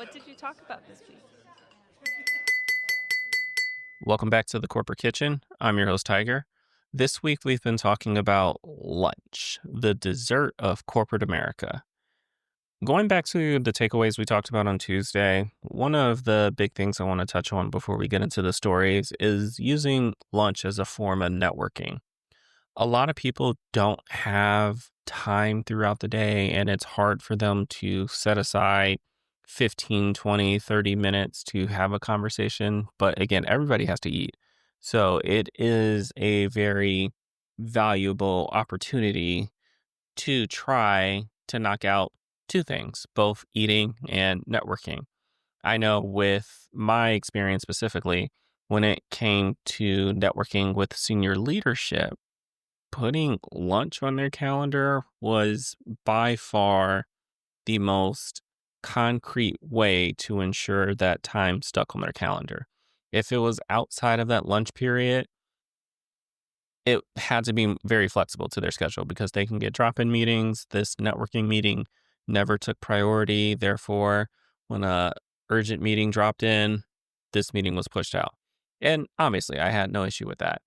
What did you talk about this week? Welcome back to the Corporate Kitchen. I'm your host, Tiger. This week, we've been talking about lunch, the dessert of corporate America. Going back to the takeaways we talked about on Tuesday, one of the big things I want to touch on before we get into the stories is using lunch as a form of networking. A lot of people don't have time throughout the day, and it's hard for them to set aside 15, 20, 30 minutes to have a conversation. But again, everybody has to eat. So it is a very valuable opportunity to try to knock out two things, both eating and networking. I know with my experience specifically, when it came to networking with senior leadership, putting lunch on their calendar was by far the most concrete way to ensure that time stuck on their calendar. If it was outside of that lunch period, it had to be very flexible to their schedule because they can get drop in meetings. This networking meeting never took priority. Therefore, when a urgent meeting dropped in, this meeting was pushed out. And obviously, I had no issue with that.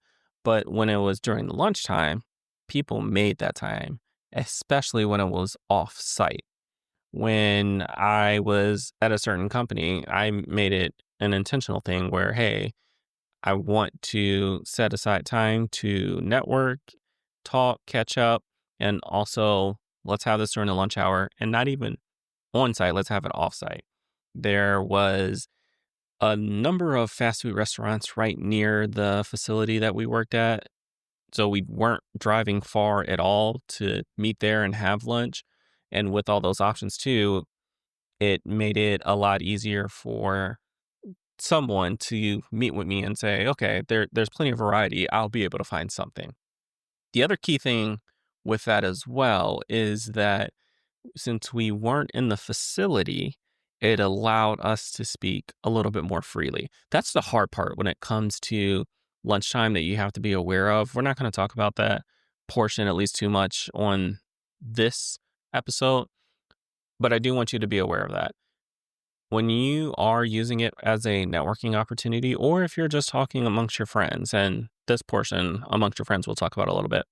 But when it was during the lunchtime, people made that time, especially when it was off site. When I was at a certain company, I made it an intentional thing where, hey, I want to set aside time to network, talk, catch up, and also let's have this during the lunch hour and not even on site, let's have it off site. There was a number of fast food restaurants right near the facility that we worked at. So we weren't driving far at all to meet there and have lunch. And with all those options too, it made it a lot easier for someone to meet with me and say, okay, there's plenty of variety. I'll be able to find something. The other key thing with that as well is that since we weren't in the facility, it allowed us to speak a little bit more freely. That's the hard part when it comes to lunchtime that you have to be aware of. We're not going to talk about that portion at least too much on this episode, but I do want you to be aware of that. When you are using it as a networking opportunity, or if you're just talking amongst your friends, and this portion amongst your friends we'll talk about a little bit,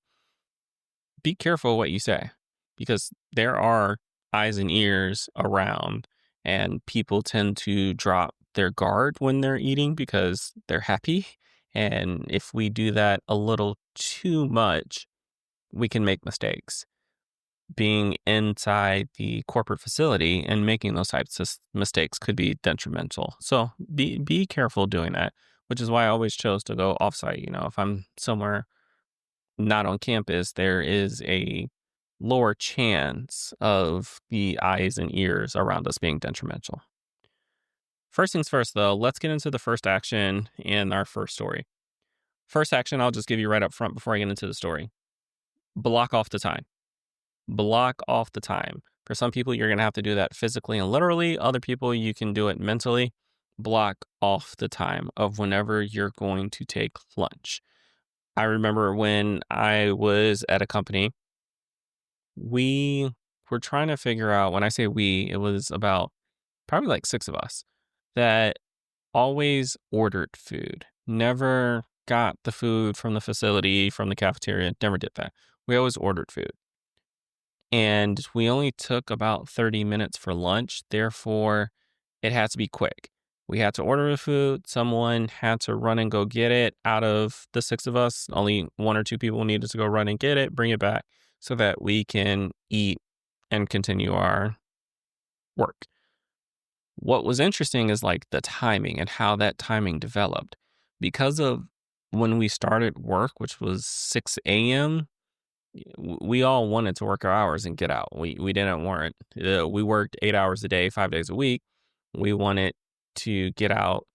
be careful what you say because there are eyes and ears around, and people tend to drop their guard when they're eating because they're happy. And if we do that a little too much, we can make mistakes. Being inside the corporate facility and making those types of mistakes could be detrimental. So be careful doing that, which is why I always chose to go offsite. If I'm somewhere not on campus, there is a lower chance of the eyes and ears around us being detrimental. First things first, though, let's get into the first action in our first story. First action, I'll just give you right up front before I get into the story. Block off the time. Block off the time. For some people, you're going to have to do that physically and literally. Other people, you can do it mentally. Block off the time of whenever you're going to take lunch. I remember when I was at a company, we were trying to figure out, when I say we, it was about probably like six of us that always ordered food, never got the food from the facility, from the cafeteria, never did that. We always ordered food. And we only took about 30 minutes for lunch. Therefore, it had to be quick. We had to order the food. Someone had to run and go get it. Out of the six of us, only one or two people needed to go run and get it, bring it back so that we can eat and continue our work. What was interesting is like the timing and how that timing developed. Because of when we started work, which was 6 a.m., we all wanted to work our hours and get out. We didn't want we worked 8 hours a day, 5 days a week. We wanted to get out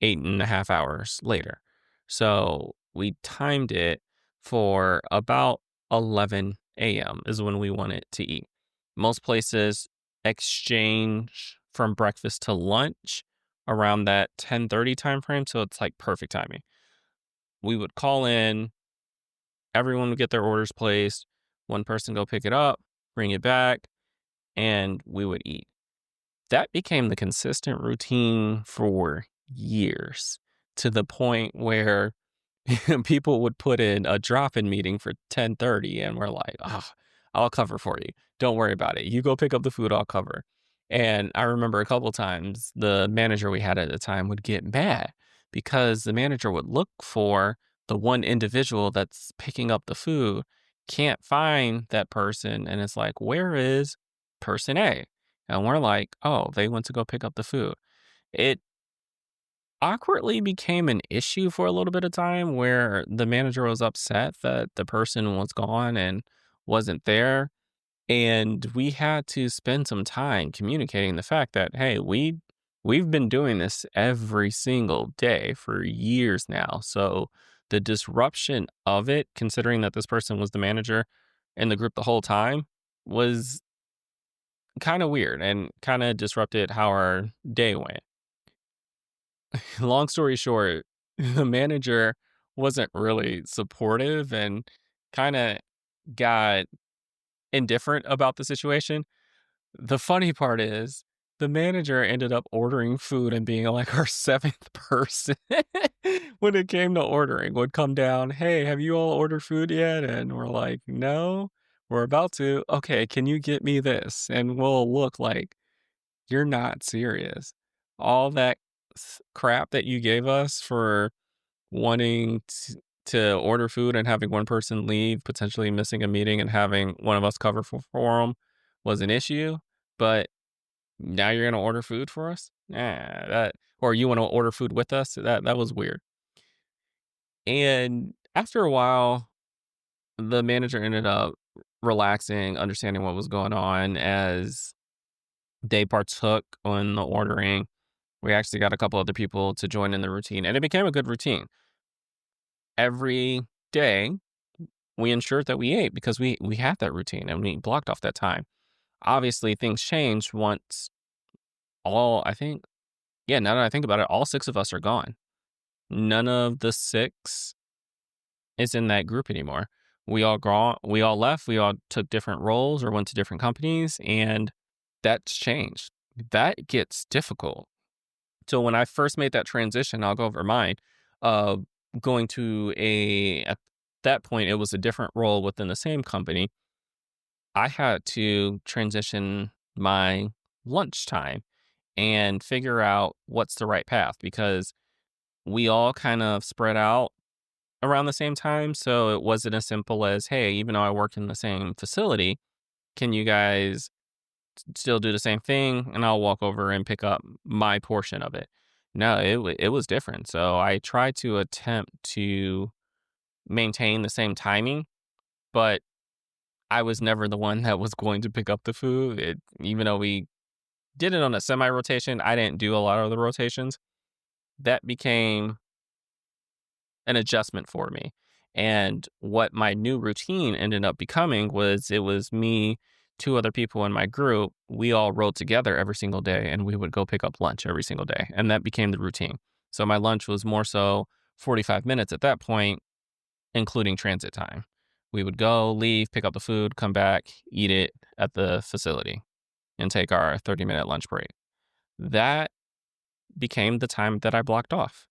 8.5 hours later. So we timed it for about 11 a.m. is when we wanted to eat. Most places exchange from breakfast to lunch around that 10:30 time frame, so it's like perfect timing. We would call in, everyone would get their orders placed, one person go pick it up, bring it back, and we would eat. That became the consistent routine for years, to the point where people would put in a drop-in meeting for 10:30, and we're like, "Ah, I'll cover for you. Don't worry about it. You go pick up the food, I'll cover." And I remember a couple times the manager we had at the time would get mad because the manager would look for the one individual that's picking up the food, can't find that person, and it's like, "Where is person A?" And we're like, "Oh, they went to go pick up the food." It awkwardly became an issue for a little bit of time where the manager was upset that the person was gone and wasn't there. And we had to spend some time communicating the fact that, hey, we've been doing this every single day for years now. So the disruption of it, considering that this person was the manager in the group the whole time, was kind of weird and kind of disrupted how our day went. Long story short, the manager wasn't really supportive and kind of got indifferent about the situation. The funny part is the manager ended up ordering food and being like our seventh person when it came to ordering, would come down, "Hey, have you all ordered food yet?" And we're like, "No, we're about to." "Okay, can you get me this?" And we'll look like, "You're not serious. All that crap that you gave us for wanting to order food and having one person leave, potentially missing a meeting and having one of us cover for 'em was an issue, but now you're gonna order food for us? Nah, that or you wanna order food with us? That was weird." And after a while, the manager ended up relaxing, understanding what was going on as they partook on the ordering. We actually got a couple other people to join in the routine, and it became a good routine. Every day, we ensured that we ate because we had that routine and we blocked off that time. Obviously, things changed once all I think yeah, now that I think about it, all 6 of us are gone. None of the 6 is in that group anymore. We all left, we all took different roles or went to different companies, and that's changed. That gets difficult. So when I first made that transition, I'll go over mine, uh, going to a at that point, it was a different role within the same company. I had to transition my lunchtime and figure out what's the right path because we all kind of spread out around the same time. So it wasn't as simple as, hey, even though I work in the same facility, can you guys still do the same thing? And I'll walk over and pick up my portion of it. No, it was different. So I tried to attempt to maintain the same timing, but I was never the one that was going to pick up the food. Even though we did it on a semi rotation, I didn't do a lot of the rotations. That became an adjustment for me. And what my new routine ended up becoming was it was me, 2 other people in my group. We all rode together every single day and we would go pick up lunch every single day. And that became the routine. So my lunch was more so 45 minutes at that point, including transit time. We would go, leave, pick up the food, come back, eat it at the facility, and take our 30-minute lunch break. That became the time that I blocked off.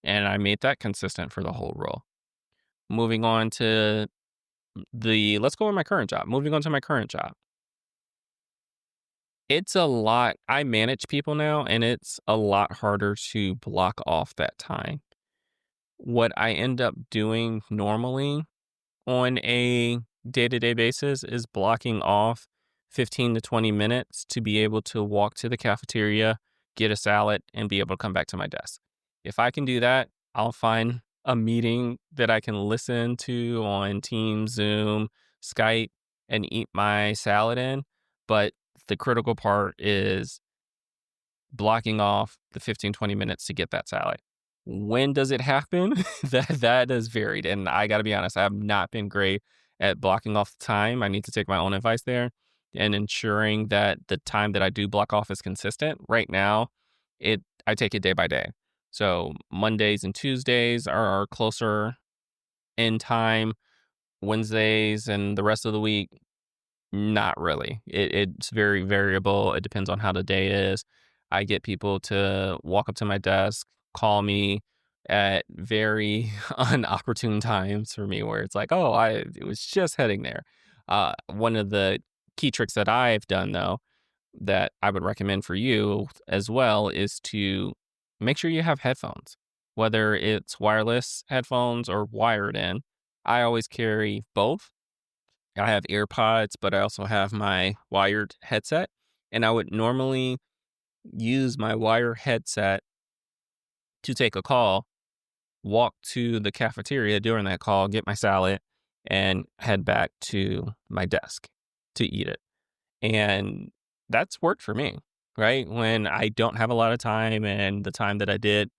And I made that consistent for the whole role. Moving on to let's go with my current job. Moving on to my current job. It's a lot. I manage people now, and it's a lot harder to block off that time. What I end up doing normally on a day to day basis is blocking off 15 to 20 minutes to be able to walk to the cafeteria, get a salad, and be able to come back to my desk. If I can do that, I'll find a meeting that I can listen to on Teams, Zoom, Skype, and eat my salad in. But the critical part is blocking off the 15 20 minutes to get that salad. When does it happen? That is varied, and I gotta be honest, I have not been great at blocking off the time. I need to take my own advice there and ensuring that the time that I do block off is consistent. Right now, I take it day by day. So, Mondays and Tuesdays are closer in time. Wednesdays and the rest of the week Not really. It's very variable. It depends on how the day is. I get people to walk up to my desk, call me at very unopportune times for me where it's like, "Oh, I was just heading there." One of the key tricks that I've done, though, that I would recommend for you as well is to make sure you have headphones, whether it's wireless headphones or wired in. I always carry both. I have AirPods, but I also have my wired headset. And I would normally use my wire headset to take a call, walk to the cafeteria during that call, get my salad, and head back to my desk to eat it. And that's worked for me, right? When I don't have a lot of time and the time that I did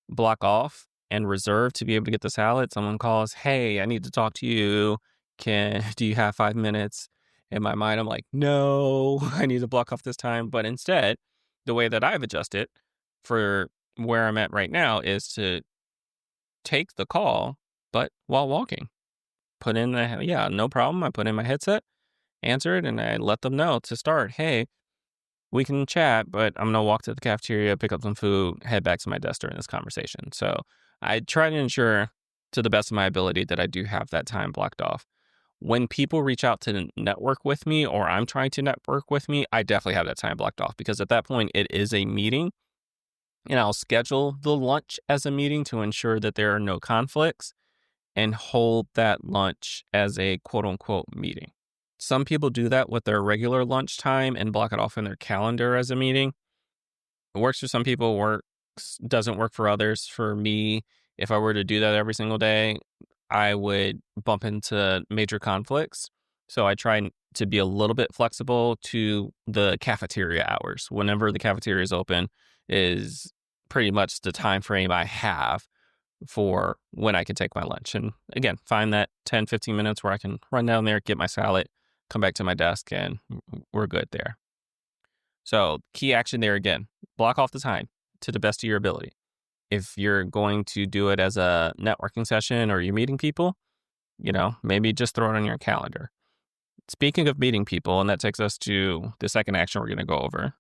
block off and reserve to be able to get the salad, someone calls, "Hey, I need to talk to you. Do you have 5 minutes?" In my mind, I'm like, no, I need to block off this time. But instead, the way that I've adjusted for where I'm at right now is to take the call, but while walking. Yeah, no problem. I put in my headset, answer it, and I let them know to start, "Hey, we can chat, but I'm gonna walk to the cafeteria, pick up some food, head back to my desk during this conversation." So I try to ensure to the best of my ability that I do have that time blocked off. When people reach out to network with me or I'm trying to network with me, I definitely have that time blocked off because at that point it is a meeting and I'll schedule the lunch as a meeting to ensure that there are no conflicts and hold that lunch as a quote unquote meeting. Some people do that with their regular lunchtime and block it off in their calendar as a meeting. It works for some people, doesn't work for others. For me, if I were to do that every single day, I would bump into major conflicts. So I try to be a little bit flexible to the cafeteria hours. Whenever the cafeteria is open is pretty much the time frame I have for when I can take my lunch. And again, find that 10, 15 minutes where I can run down there, get my salad, come back to my desk, and we're good there. So, key action there again, block off the time to the best of your ability. If you're going to do it as a networking session or you're meeting people, maybe just throw it on your calendar. Speaking of meeting people, and that takes us to the second action we're going to go over,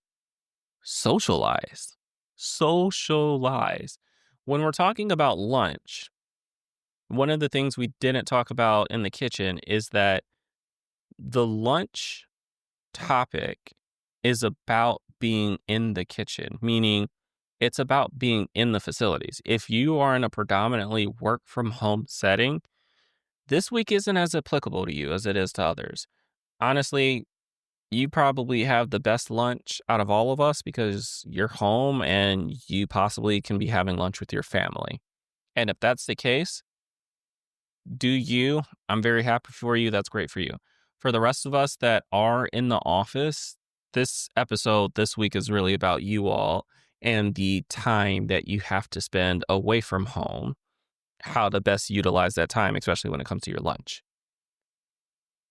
socialize. Socialize. When we're talking about lunch, one of the things we didn't talk about in the kitchen is that the lunch topic is about being in the kitchen, meaning it's about being in the facilities. If you are in a predominantly work from home setting, this week isn't as applicable to you as it is to others. Honestly, you probably have the best lunch out of all of us because you're home and you possibly can be having lunch with your family. And if that's the case, do you? I'm very happy for you. That's great for you. For the rest of us that are in the office, this episode this week is really about you all and the time that you have to spend away from home, how to best utilize that time, especially when it comes to your lunch.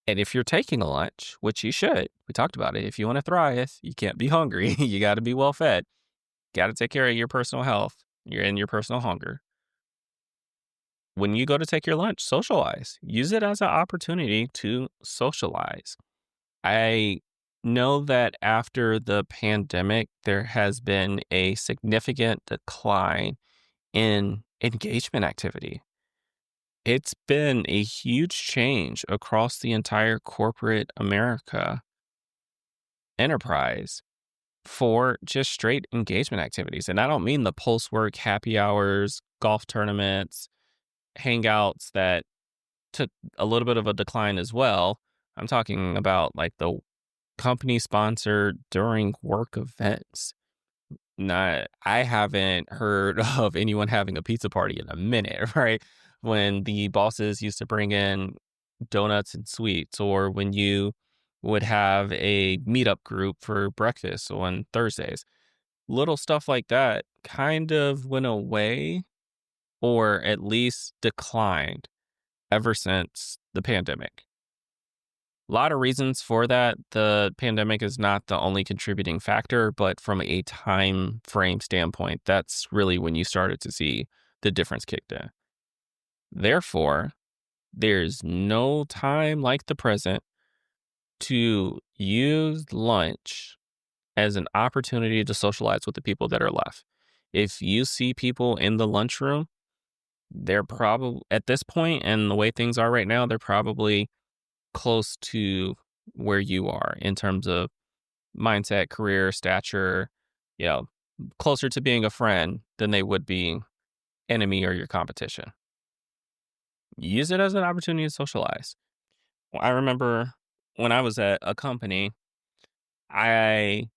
And if you're taking a lunch, which you should, we talked about it. If you want to thrive, you can't be hungry. You got to be well fed. Got to take care of your personal health, your personal hunger. When you go to take your lunch, socialize. Use it as an opportunity to socialize. I know that after the pandemic, there has been a significant decline in engagement activity. It's been a huge change across the entire corporate America enterprise for just straight engagement activities. And I don't mean the post work happy hours, golf tournaments, hangouts that took a little bit of a decline as well. I'm talking about like the company sponsored during work events. Not, I haven't heard of anyone having a pizza party in a minute, right? When the bosses used to bring in donuts and sweets, or when you would have a meetup group for breakfast on Thursdays. Little stuff like that kind of went away or at least declined ever since the pandemic. A lot of reasons for that. The pandemic is not the only contributing factor, but from a time frame standpoint, that's really when you started to see the difference kicked in. Therefore, there's no time like the present to use lunch as an opportunity to socialize with the people that are left. If you see people in the lunchroom, they're probably at this point and the way things are right now, they're probably close to where you are in terms of mindset, career, stature, you know, closer to being a friend than they would be enemy or your competition. Use it as an opportunity to socialize. I remember when I was at a company, I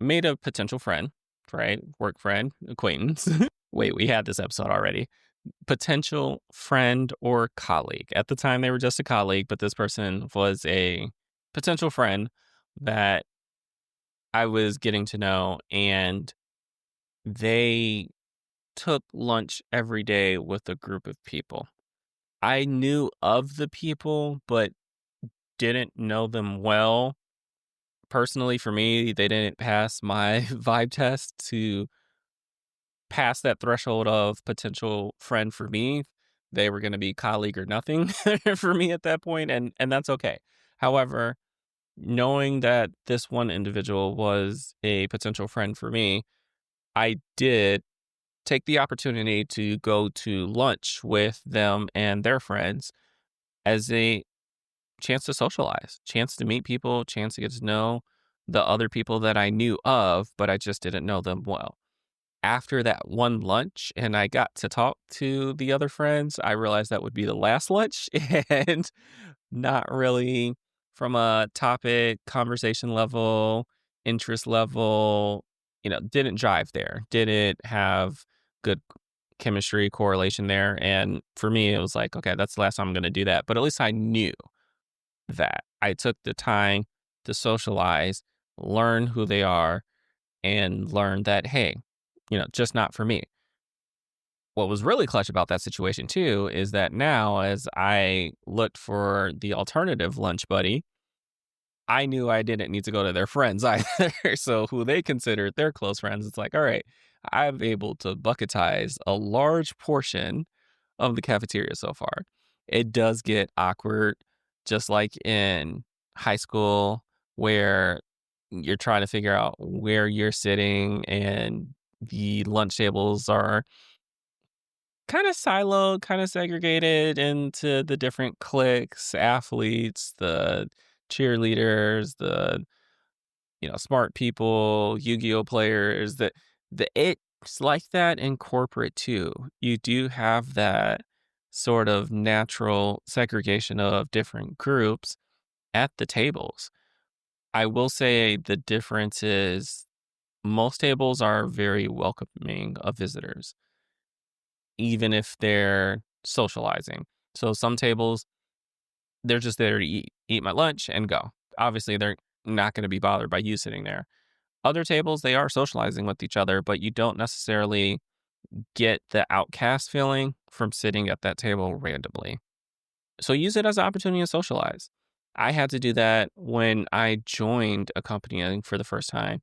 made a potential friend, right? Work friend, acquaintance. Wait, we had this episode already. Potential friend or colleague. At the time, they were just a colleague, but this person was a potential friend that I was getting to know, and they took lunch every day with a group of people. I knew of the people, but didn't know them well. Personally, for me, they didn't pass my vibe test to pass that threshold of potential friend for me. They were going to be colleague or nothing for me at that point, and that's okay. However, knowing that this one individual was a potential friend for me, I did take the opportunity to go to lunch with them and their friends as a chance to socialize, chance to meet people, chance to get to know the other people that I knew of, but I just didn't know them well. After that one lunch and I got to talk to the other friends, I realized that would be the last lunch and not really from a topic, conversation level, interest level, didn't jive there. Didn't have good chemistry correlation there. And for me, it was like, okay, that's the last time I'm going to do that. But at least I knew that I took the time to socialize, learn who they are, and learn that, hey, just not for me. What was really clutch about that situation too is that now, as I looked for the alternative lunch buddy, I knew I didn't need to go to their friends either. So, who they considered their close friends, it's like, all right, I'm able to bucketize a large portion of the cafeteria so far. It does get awkward, just like in high school, where you're trying to figure out where you're sitting and the lunch tables are kind of siloed, kind of segregated into the different cliques, athletes, the cheerleaders, the smart people, Yu-Gi-Oh players. The it's like that in corporate too. You do have that sort of natural segregation of different groups at the tables. I will say the difference is most tables are very welcoming of visitors even if they're socializing. So some tables, they're just there to eat my lunch and go. Obviously, they're not going to be bothered by you sitting there. Other tables, they are socializing with each other, but you don't necessarily get the outcast feeling from sitting at that table randomly. So use it as an opportunity to socialize. I had to do that when I joined a company, I think, for the first time.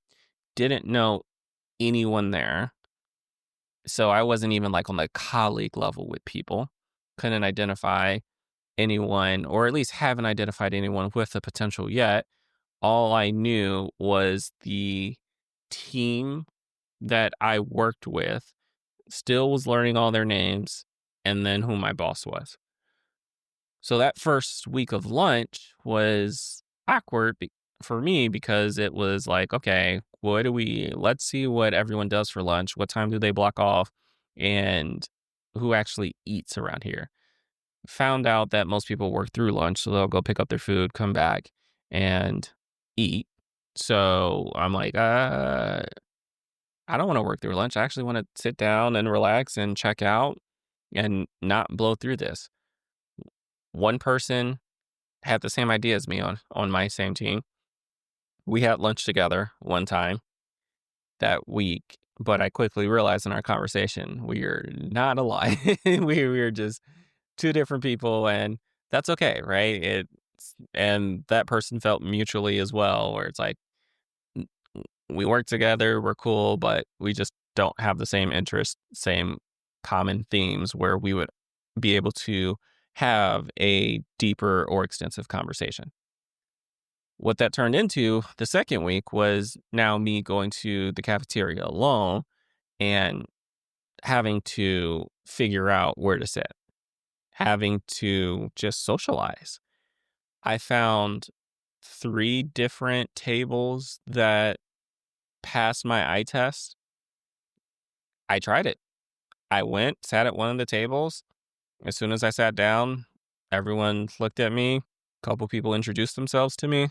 Didn't know anyone there. So I wasn't even like on the colleague level with people. Couldn't identify anyone, or at least haven't identified anyone with the potential yet. All I knew was the team that I worked with, still was learning all their names, and then who my boss was. So that first week of lunch was awkward for me because it was like, okay, let's see what everyone does for lunch. What time do they block off? And who actually eats around here? Found out that most people work through lunch, so they'll go pick up their food, come back, and eat. So I'm like, I don't want to work through lunch. I actually want to sit down and relax and check out and not blow through this. One person had the same idea as me on my same team. We had lunch together one time that week, but I quickly realized in our conversation we are not alike. we were just two different people, and that's okay, right? And that person felt mutually as well, where it's like "N- we work together, we're cool, but we just don't have the same interests, same common themes where we would be able to have a deeper or extensive conversation. What that turned into the second week was now me going to the cafeteria alone and having to figure out where to sit, having to just socialize. I found 3 different tables that passed my eye test. I tried it. I went, sat at one of the tables. As soon as I sat down, everyone looked at me. A couple people introduced themselves to me.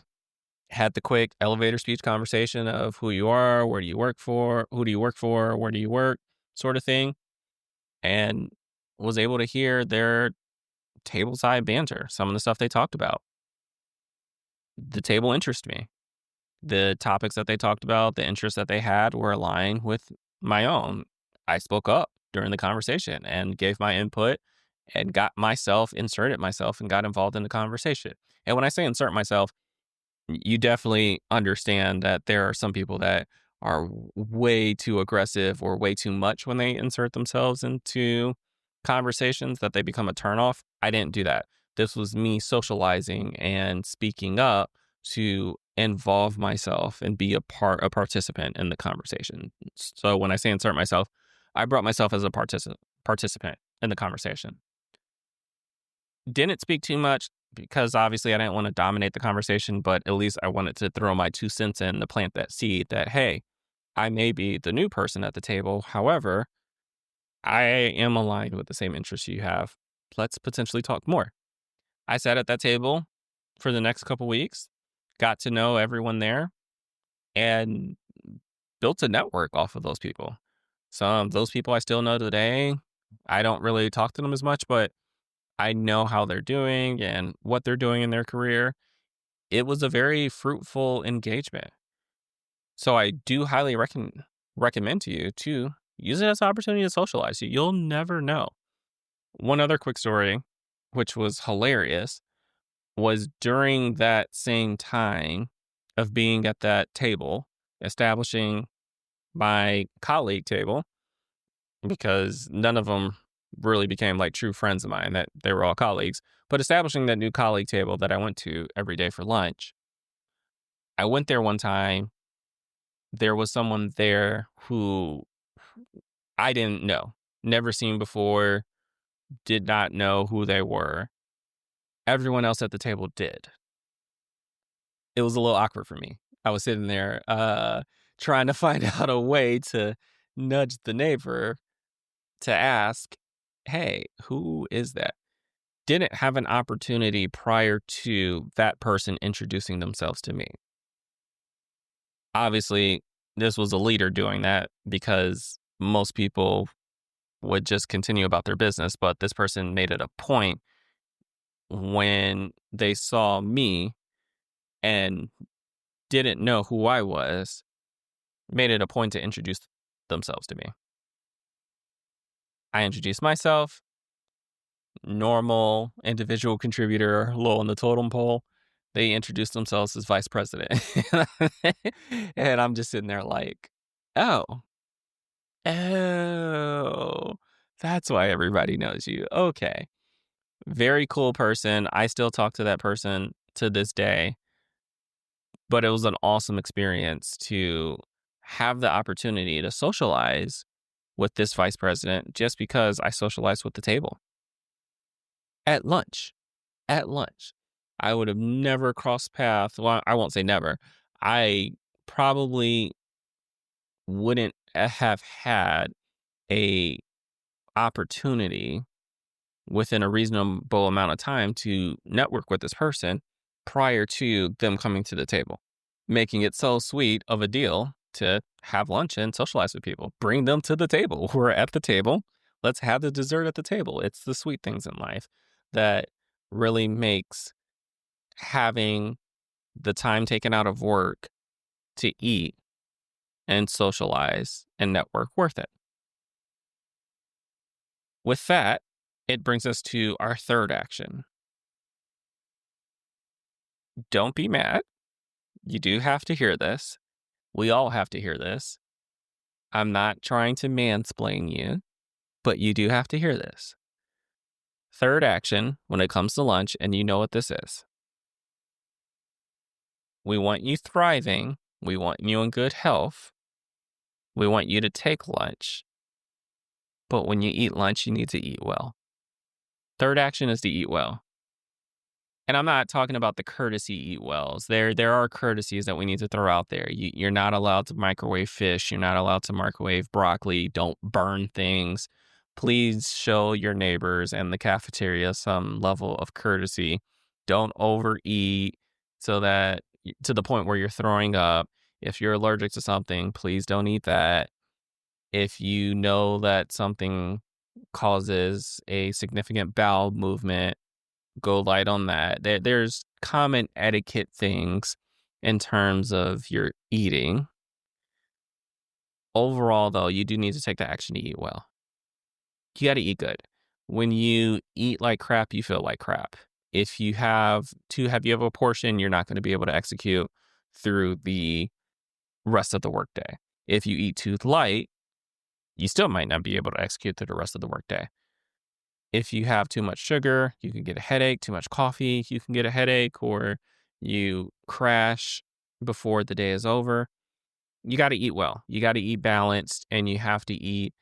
Had the quick elevator speech conversation of who you are, where do you work for, who do you work for, where do you work, sort of thing, and was able to hear their table side banter, some of the stuff they talked about. The table interested me. The topics that they talked about, the interests that they had were aligned with my own. I spoke up during the conversation and gave my input and inserted myself and got involved in the conversation. And when I say insert myself, you definitely understand that there are some people that are way too aggressive or way too much when they insert themselves into conversations that they become a turnoff. I didn't do that. This was me socializing and speaking up to involve myself and be a participant in the conversation. So when I say insert myself, I brought myself as a participant in the conversation. Didn't speak too much because obviously I didn't want to dominate the conversation, but at least I wanted to throw my 2 cents in to plant that seed that, hey, I may be the new person at the table. However, I am aligned with the same interests you have. Let's potentially talk more. I sat at that table for the next couple weeks, got to know everyone there, and built a network off of those people. Some of those people I still know today. I don't really talk to them as much, but I know how they're doing and what they're doing in their career. It was a very fruitful engagement. So I do highly recommend to you to use it as an opportunity to socialize. You'll never know. One other quick story, which was hilarious, was during that same time of being at that table, establishing my colleague table, because none of them really became like true friends of mine, that they were all colleagues, but establishing that new colleague table that I went to every day for lunch. I went there one time. There was someone there who I didn't know, never seen before, did not know who they were. Everyone else at the table did. It was a little awkward for me. I was sitting there trying to find out a way to nudge the neighbor to ask, hey, who is that? Didn't have an opportunity prior to that person introducing themselves to me. Obviously, this was a leader doing that because most people would just continue about their business, but this person made it a point when they saw me and didn't know who I was, made it a point to introduce themselves to me. I introduced myself, normal individual contributor, low on the totem pole. They introduced themselves as vice president. And I'm just sitting there like, oh, oh, that's why everybody knows you. Okay. Very cool person. I still talk to that person to this day, but it was an awesome experience to have the opportunity to socialize with this vice president just because I socialized with the table at lunch. At lunch. I would have never crossed paths. Well, I won't say never. I probably wouldn't have had a opportunity within a reasonable amount of time to network with this person prior to them coming to the table, making it so sweet of a deal to have lunch and socialize with people. Bring them to the table. We're at the table. Let's have the dessert at the table. It's the sweet things in life that really makes having the time taken out of work to eat and socialize and network worth it. With that, it brings us to our third action. Don't be mad. You do have to hear this. We all have to hear this. I'm not trying to mansplain you, but you do have to hear this. Third action when it comes to lunch, and you know what this is. We want you thriving. We want you in good health. We want you to take lunch. But when you eat lunch, you need to eat well. Third action is to eat well. And I'm not talking about the courtesy eat wells. There are courtesies that we need to throw out there. You're not allowed to microwave fish. You're not allowed to microwave broccoli. Don't burn things. Please show your neighbors and the cafeteria some level of courtesy. Don't overeat so that to the point where you're throwing up. If you're allergic to something, please don't eat that. If you know that something causes a significant bowel movement, go light on that. There's common etiquette things in terms of your eating. Overall, though, you do need to take the action to eat well. You got to eat good. When you eat like crap, you feel like crap. If you have too heavy of a portion, you're not going to be able to execute through the rest of the workday. If you eat too light, you still might not be able to execute through the rest of the workday. If you have too much sugar, you can get a headache. Too much coffee, you can get a headache, or you crash before the day is over. You got to eat well. You got to eat balanced, and you have to eat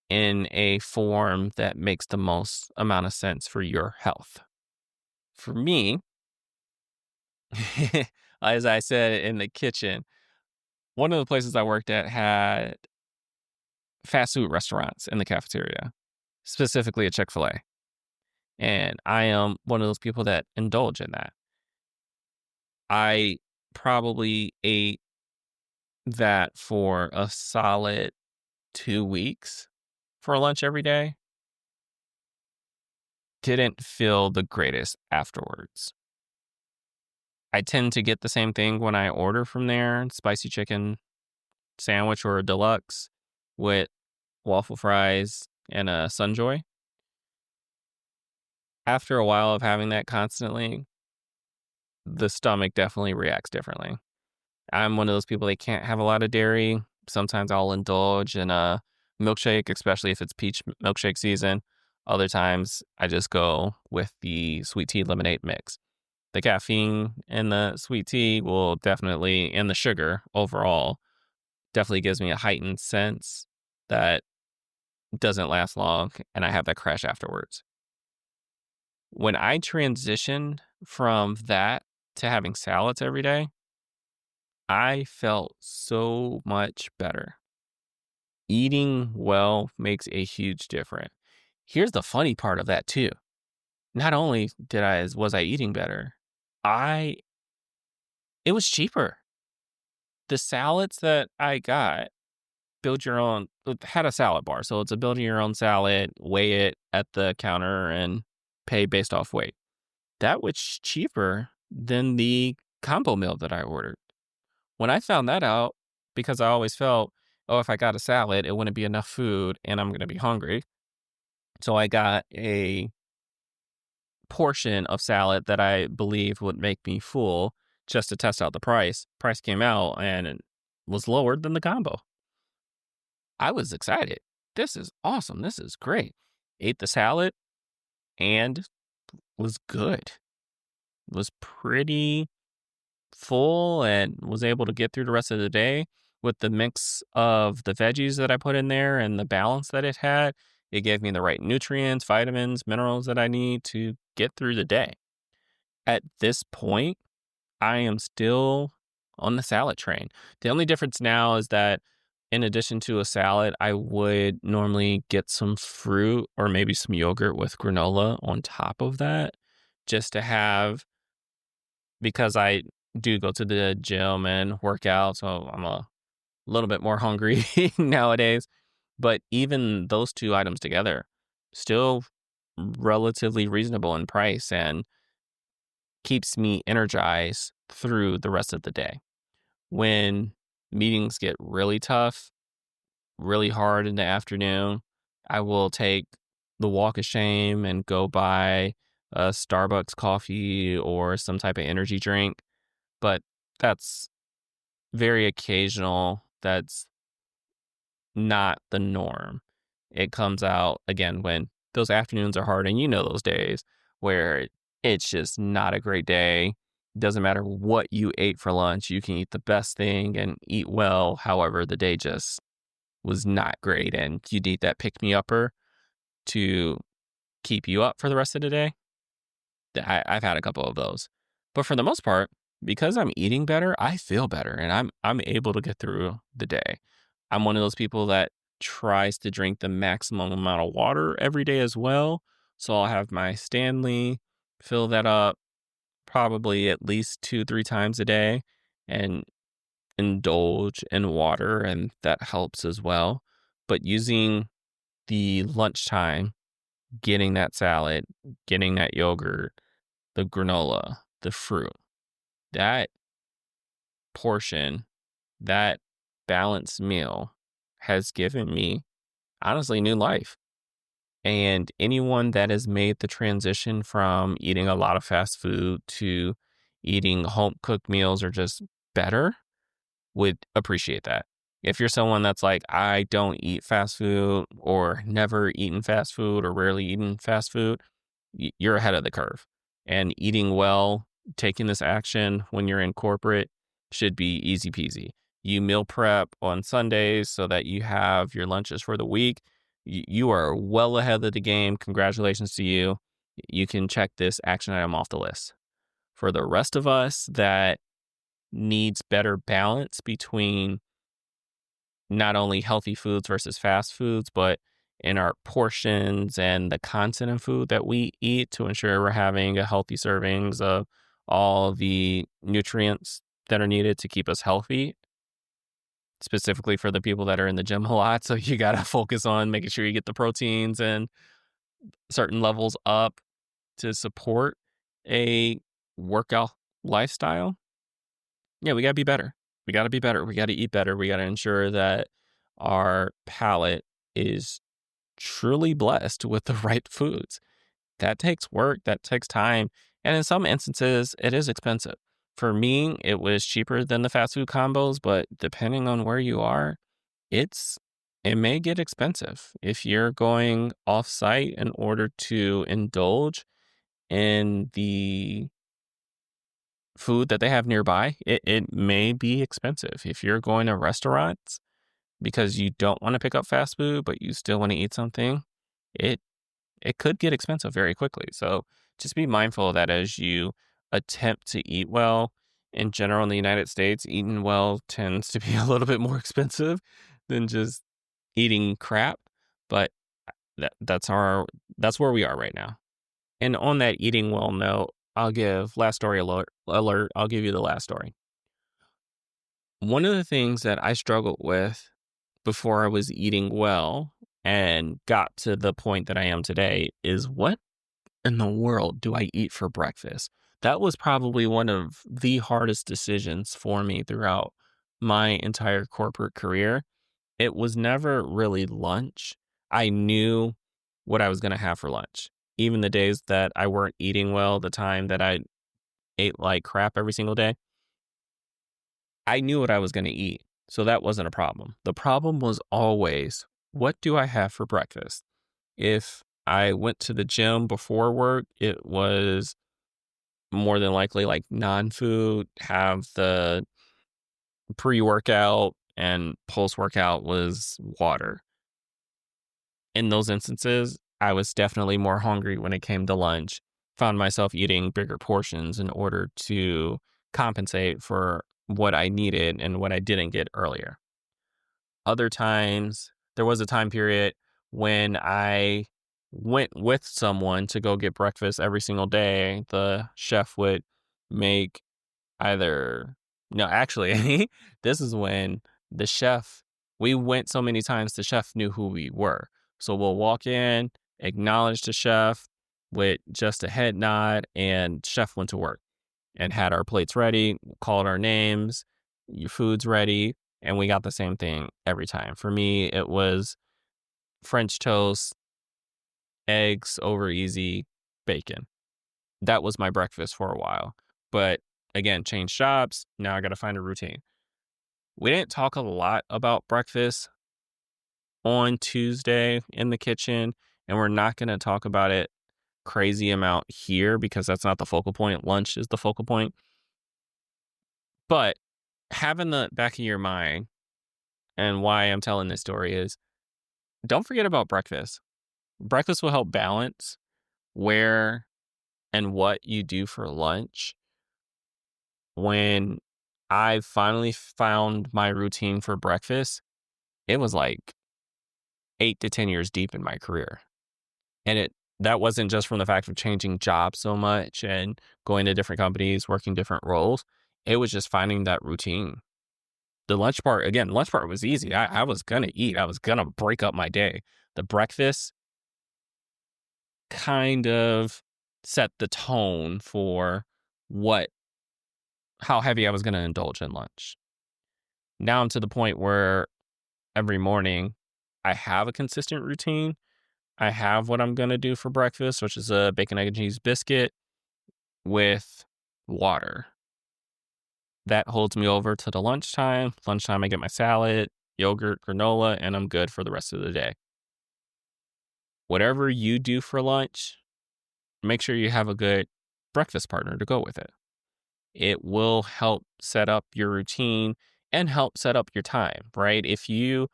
in a form that makes the most amount of sense for your health. For me, as I said in the kitchen, one of the places I worked at had fast food restaurants in the cafeteria, specifically a Chick-fil-A. And I am one of those people that indulge in that. I probably ate that for a solid 2 weeks for lunch every day. Didn't feel the greatest afterwards. I tend to get the same thing when I order from there, spicy chicken sandwich or a deluxe with waffle fries and a Sunjoy. After a while of having that constantly, the stomach definitely reacts differently. I'm one of those people that can't have a lot of dairy. Sometimes I'll indulge in a milkshake, especially if it's peach milkshake season. Other times I just go with the sweet tea lemonade mix. The caffeine in the sweet tea will definitely, and the sugar overall, definitely gives me a heightened sense that doesn't last long, and I have that crash afterwards. When I transitioned from that to having salads every day, I felt so much better. Eating well makes a huge difference. Here's the funny part of that too. Not only was I eating better, I it was cheaper. The salads that I got, build your own, it had a salad bar. So it's a build your own salad, weigh it at the counter and pay based off weight. That was cheaper than the combo meal that I ordered. When I found that out, because I always felt, oh, if I got a salad, it wouldn't be enough food and I'm going to be hungry. So I got a portion of salad that I believed would make me full just to test out the price. Price came out and it was lower than the combo. I was excited. This is awesome. This is great. Ate the salad and was good. Was pretty full and was able to get through the rest of the day with the mix of the veggies that I put in there and the balance that it had. It gave me the right nutrients, vitamins, minerals that I need to get through the day. At this point, I am still on the salad train. The only difference now is that in addition to a salad, I would normally get some fruit or maybe some yogurt with granola on top of that just to have, because I do go to the gym and work out, so I'm a little bit more hungry nowadays. But even those two items together, still relatively reasonable in price and keeps me energized through the rest of the day. When meetings get really tough, really hard in the afternoon, I will take the walk of shame and go buy a Starbucks coffee or some type of energy drink. But that's very occasional. That's not the norm. It comes out again when those afternoons are hard, and you know those days where it's just not a great day. Doesn't matter what you ate for lunch, you can eat the best thing and eat well. However, the day just was not great and you need that pick me upper to keep you up for the rest of the day. I've had a couple of those. But for the most part, because I'm eating better, I feel better and I'm able to get through the day. I'm one of those people that tries to drink the maximum amount of water every day as well. So I'll have my Stanley, fill that up probably at least 2, 3 times a day and indulge in water, and that helps as well. But using the lunchtime, getting that salad, getting that yogurt, the granola, the fruit, that portion, that balanced meal has given me honestly new life. And anyone that has made the transition from eating a lot of fast food to eating home cooked meals or just better would appreciate that. If you're someone that's like, I don't eat fast food or never eaten fast food or rarely eaten fast food, you're ahead of the curve. And eating well, taking this action when you're in corporate should be easy peasy. You meal prep on Sundays so that you have your lunches for the week. You are well ahead of the game. Congratulations to you. You can check this action item off the list. For the rest of us that needs better balance between not only healthy foods versus fast foods, but in our portions and the content of food that we eat to ensure we're having a healthy servings of all the nutrients that are needed to keep us healthy, specifically for the people that are in the gym a lot. So you got to focus on making sure you get the proteins and certain levels up to support a workout lifestyle. Yeah, we got to be better. We got to be better. We got to eat better. We got to ensure that our palate is truly blessed with the right foods. That takes work, that takes time. And in some instances, it is expensive. For me, it was cheaper than the fast food combos, but depending on where you are, it's it may get expensive. If you're going off site in order to indulge in the food that they have nearby, it may be expensive. If you're going to restaurants because you don't want to pick up fast food, but you still want to eat something, it it could get expensive very quickly. So just be mindful of that as you attempt to eat well. In general, in the United States, eating well tends to be a little bit more expensive than just eating crap. But that's where we are right now. And on that eating well note, I'll give last story alert. I'll give you the last story. One of the things that I struggled with before I was eating well and got to the point that I am today is what in the world do I eat for breakfast? That was probably one of the hardest decisions for me throughout my entire corporate career. It was never really lunch. I knew what I was going to have for lunch. Even the days that I weren't eating well, the time that I ate like crap every single day, I knew what I was going to eat. So that wasn't a problem. The problem was always, what do I have for breakfast? If I went to the gym before work, it was more than likely like non food, have the pre workout, and post workout was water. In those instances, I was definitely more hungry when it came to lunch. Found myself eating bigger portions in order to compensate for what I needed and what I didn't get earlier. Other times, there was a time period when I went with someone to go get breakfast every single day. The chef would make either, no, actually, this is when the chef, we went so many times, the chef knew who we were. So we'll walk in, acknowledge the chef with just a head nod, and chef went to work and had our plates ready, called our names, your food's ready, and we got the same thing every time. For me, it was French toast, eggs over easy, bacon. That was my breakfast for a while. But again, change jobs. Now I got to find a routine. We didn't talk a lot about breakfast on Tuesday in the kitchen, and we're not going to talk about it crazy amount here because that's not the focal point. Lunch is the focal point. But having the back of your mind, and why I'm telling this story is, don't forget about breakfast. Breakfast will help balance where and what you do for lunch. When I finally found my routine for breakfast, it was like 8 to 10 years deep in my career. And that wasn't just from the fact of changing jobs so much and going to different companies, working different roles. It was just finding that routine. The lunch part was easy. I was gonna eat. I was gonna break up my day. The breakfast kind of set the tone for what how heavy I was gonna indulge in lunch. Now I'm to the point where every morning I have a consistent routine. I have what I'm gonna do for breakfast, which is a bacon, egg, and cheese biscuit with water. That holds me over to the lunchtime. Lunchtime, I get my salad, yogurt, granola, and I'm good for the rest of the day. Whatever you do for lunch, make sure you have a good breakfast partner to go with it. It will help set up your routine and help set up your time, right? If you,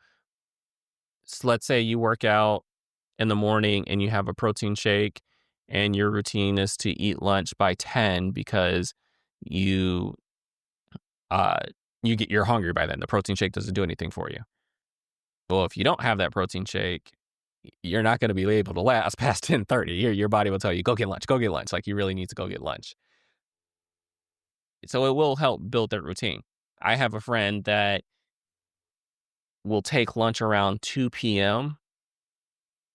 let's say you work out in the morning and you have a protein shake and your routine is to eat lunch by 10 because you uh you're hungry by then. The protein shake doesn't do anything for you. Well, if you don't have that protein shake, you're not going to be able to last past 10:30. Your body will tell you, go get lunch, go get lunch. Like you really need to go get lunch. So it will help build that routine. I have a friend that will take lunch around 2 p.m.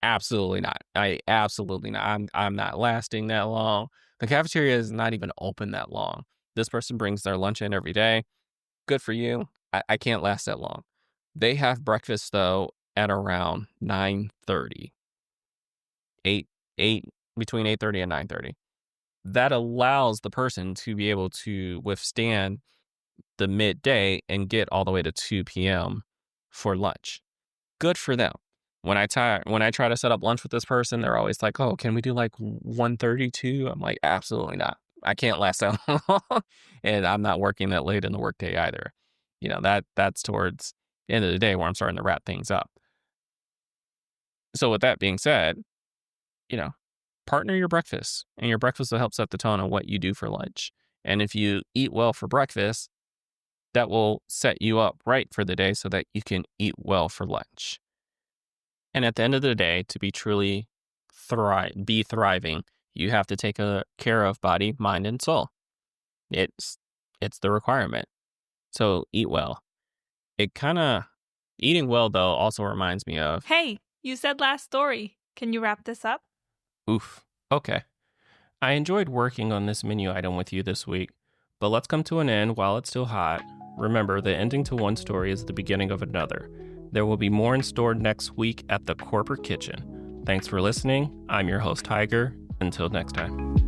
Absolutely not. Absolutely not. I'm not lasting that long. The cafeteria is not even open that long. This person brings their lunch in every day. Good for you. I can't last that long. They have breakfast though at around 9:30. 8 8 between 8:30 and 9:30. That allows the person to be able to withstand the midday and get all the way to 2 p.m. for lunch. Good for them. When I try to set up lunch with this person, they're always like, "Oh, can we do like 1:32?" I'm like, "Absolutely not. I can't last that long, and I'm not working that late in the workday either." That's towards the end of the day where I'm starting to wrap things up. So with that being said, you know, partner your breakfast, and your breakfast will help set the tone on what you do for lunch. And if you eat well for breakfast, that will set you up right for the day so that you can eat well for lunch. And at the end of the day, to be truly be thriving, you have to take care of body, mind, and soul. It's it's the requirement. So eat well. It kind of Eating well though also reminds me of Hey, you said last story. Can you wrap this up? oof. Okay. I enjoyed working on this menu item with you this week, but let's come to an end while it's still hot. Remember, the ending to one story is the beginning of another. There will be more in store next week at the Corporate Kitchen. Thanks for listening. I'm your host, Tiger. Until next time.